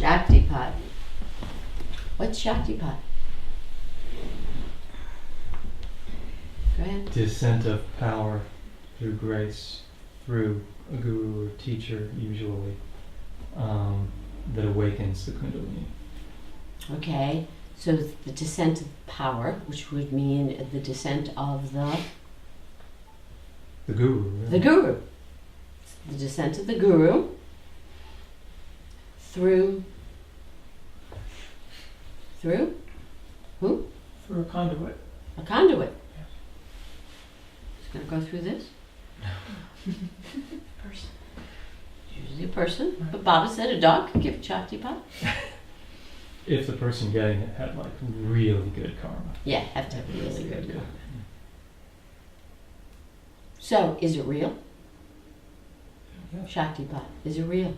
Shaktipat. What's Shaktipat? Go ahead. Descent of power through grace, through a guru or teacher, usually, that awakens the Kundalini. Okay, so the descent of power, which would mean the descent of the guru. Really. The guru. The descent of the guru through who? Through a conduit. A conduit. Yes. It's going to go through this? Person. Usually a person. Right. But Baba said a dog could give Shaktipat. If the person getting it had like really good karma. Yeah, have to have really good karma. So, is it real? Yes. Shaktipat, is it real?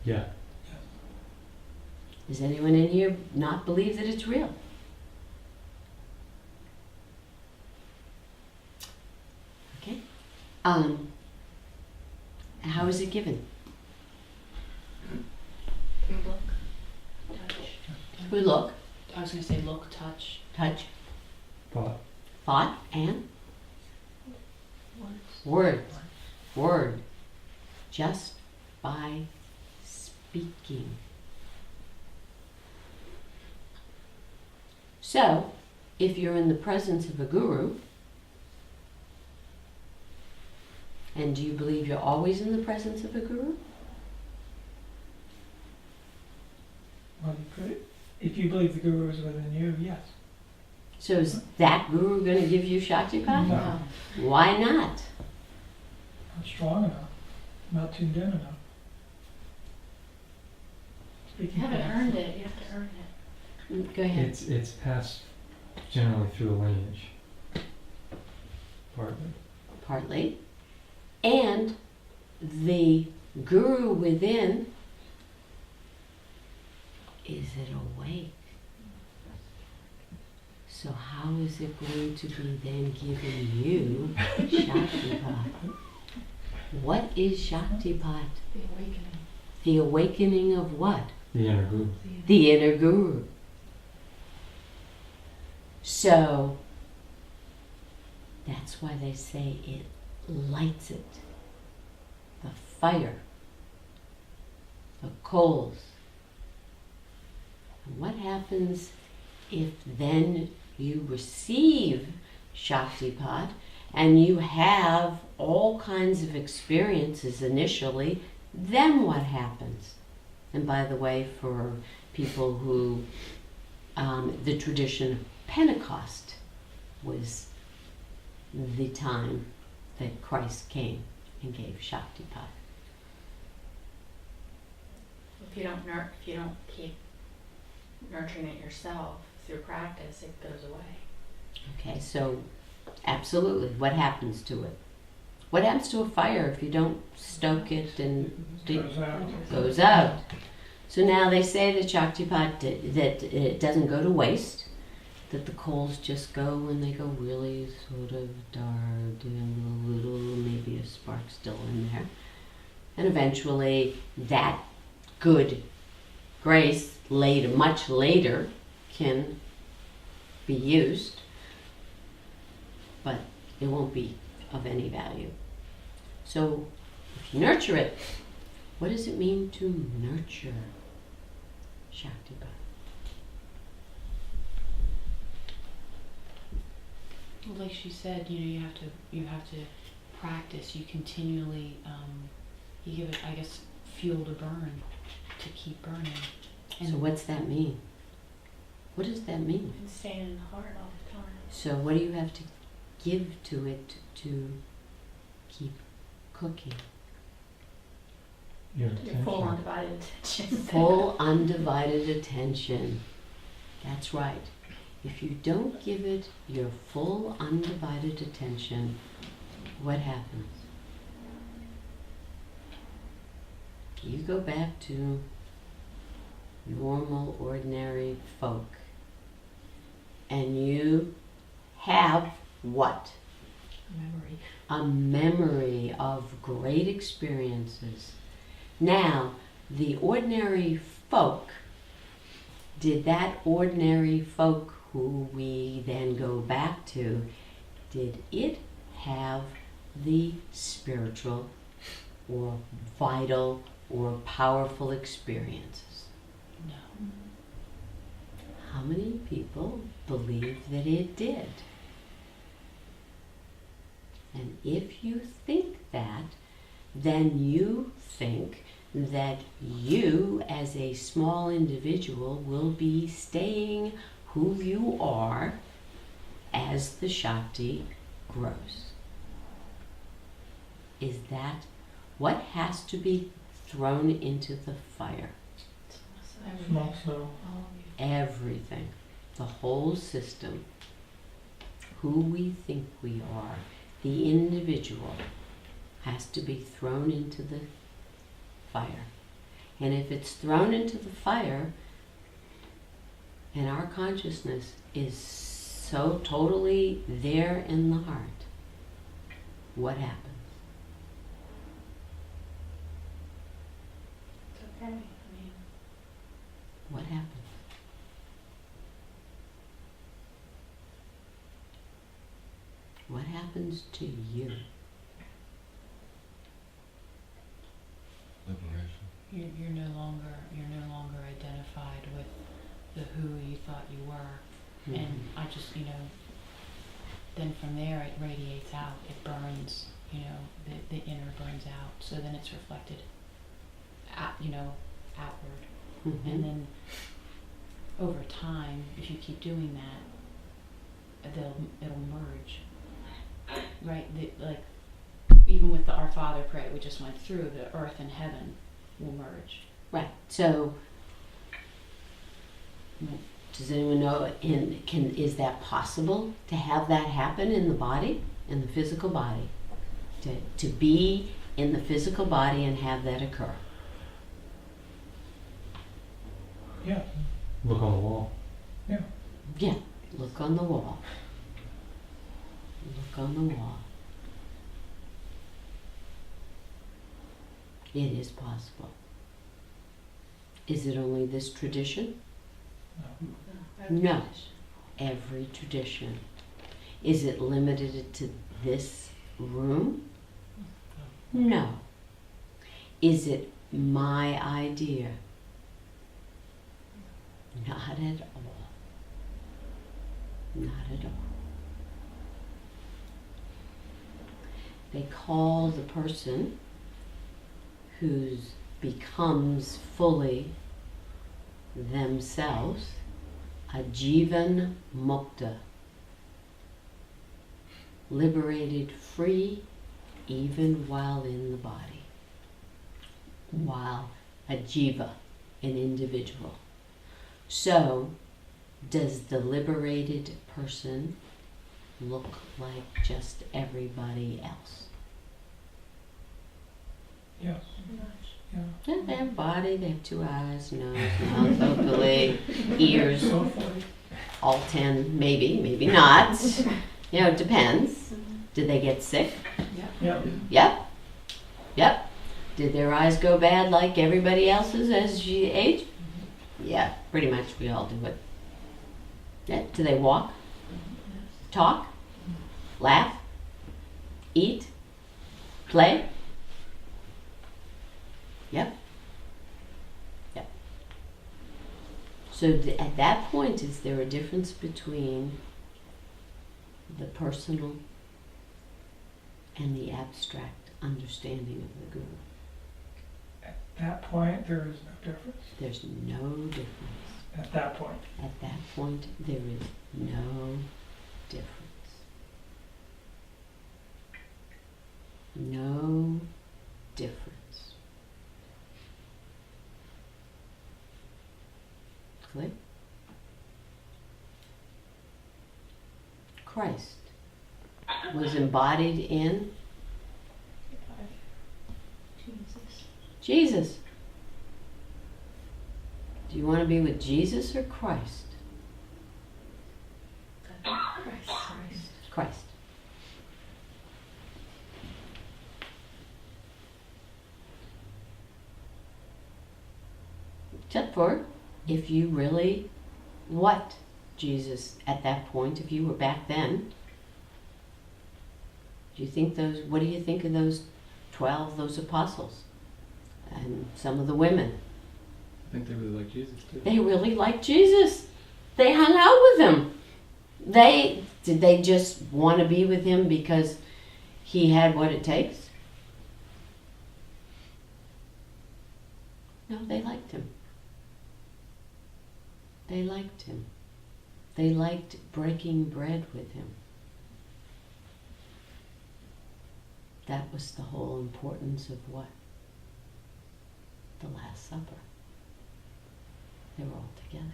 Yeah. Does anyone in here not believe that it's real? Okay. How is it given? Look, touch. We look, I was going to say look, touch. touch, Thought. thought, and Words. word. Just by speaking. So, if you're in the presence of a guru, and do you believe you're always in the presence of a guru? Well, if you believe the guru is within you, yes. So is that guru going to give you Shaktipat? No. Why not? Not strong enough. Not tuned in enough. You Speaking haven't for earned it. You have to earn it. Go ahead. It's passed generally through a lineage. Partly. Partly. And the guru within, is it awake? So how is it going to be then giving you Shaktipat? What is Shaktipat? The awakening. The awakening of what? The inner guru. The inner guru. So that's why they say it lights it. The fire, the coals. And what happens if then you receive Shaktipat and you have all kinds of experiences initially? Then what happens? And by the way, for people who, the tradition of Pentecost was the time that Christ came and gave Shaktipat. If you don't keep nurturing it yourself through practice, it goes away. Okay, so absolutely, what happens to it? What happens to a fire if you don't stoke it and Goes out. goes out? So now they say that Shaktipat, that it doesn't go to waste, that the coals just go when they go really sort of dark and a little, maybe a spark still in there. And eventually that good grace later, much later, can be used, but it won't be of any value. So if you nurture it, what does it mean to nurture Shaktipat? Well, like she said, you have to practice. You continually, you give it, I guess, fuel to burn, to keep burning. And So what's that mean? What does that mean? and staying in the heart all the time. So what do you have to give to it to keep cooking? Your Your attention. full undivided attention. Full undivided attention. That's right. If you don't give it your full undivided attention, what happens? You go back to normal, ordinary folk, and you have what? Memory. A memory of great experiences. Now, the ordinary folk, did that ordinary folk who we then go back to, did it have the spiritual or vital or powerful experiences? No. How many people believe that it did? And if you think that, then you think that you as a small individual will be staying who you are as the Shakti grows. Is that what has to be thrown into the fire? Small snow. Everything. The whole system. Who we think we are. The individual has to be thrown into the fire. And if it's thrown into the fire, and our consciousness is so totally there in the heart, what happens? It's okay. I mean, What happens? What happens to you? Liberation. you're no longer identified with the who you thought you were. And I just, then from there it radiates out, it burns, the inner burns out, so then it's reflected outward. Mhm. And then over time, if you keep doing that, it'll merge. Right? Like even with the Our Father prayer we just went through, the earth and heaven will merge. Right. So, does anyone know? Is that possible to have that happen in the body, in the physical body, to be in the physical body and have that occur? Yeah. Look on the wall. Yeah. Look on the wall. Look on the wall. It is possible. Is it only this tradition? No. Every tradition. Is it limited to this room? No. Is it my idea? Not at all. Not at all. They call the person who becomes fully themselves a Jivan Mukta, liberated, free, even while in the body, while a Jiva, an individual. So, does the liberated person look like just everybody else? Yes. Yeah. Yeah, they have a body, they have 2 eyes, nose, mouth, hopefully, ears, Hopefully. all 10, maybe not. It depends. Did they get sick? Yeah. Yep. Did their eyes go bad like everybody else's as you age? Yeah, pretty much we all do it. Yeah. Do they walk? Talk? Laugh? Eat? Play? Yep. So at that point, is there a difference between the personal and the abstract understanding of the Guru? At that point, there is no difference. There's no difference. At that point. At that point, there is no difference. No difference. Clear? Christ was embodied in Jesus. Do you want to be with Jesus or Christ? Christ. Except for if you really what Jesus at that point, if you were back then, do you think what do you think of those 12, those apostles? And some of the women. I think they really like Jesus too. They really liked Jesus. They hung out with him. Did they just want to be with him because he had what it takes? No, they liked him. They liked him. They liked breaking bread with him. That was the whole importance of what? The Last Supper. They were all together.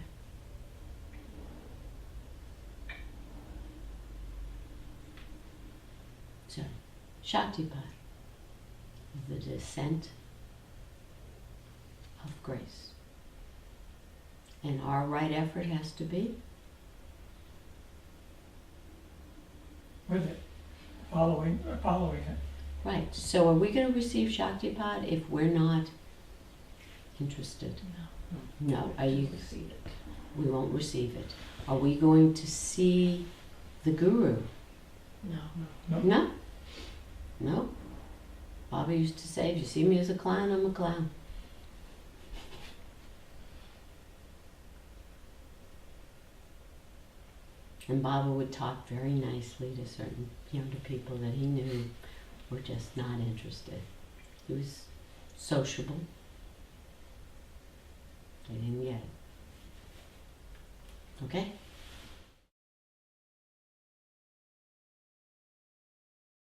So, Shaktipat, the descent of grace. And our right effort has to be With it, following it. right. So are we going to receive Shaktipat if we're not interested? No. Are you? Receive it. We won't receive it. Are we going to see the guru? No. No. No. Baba used to say, if you see me as a clown, I'm a clown. And Baba would talk very nicely to certain younger people that he knew were just not interested. He was sociable. They didn't get it. Okay?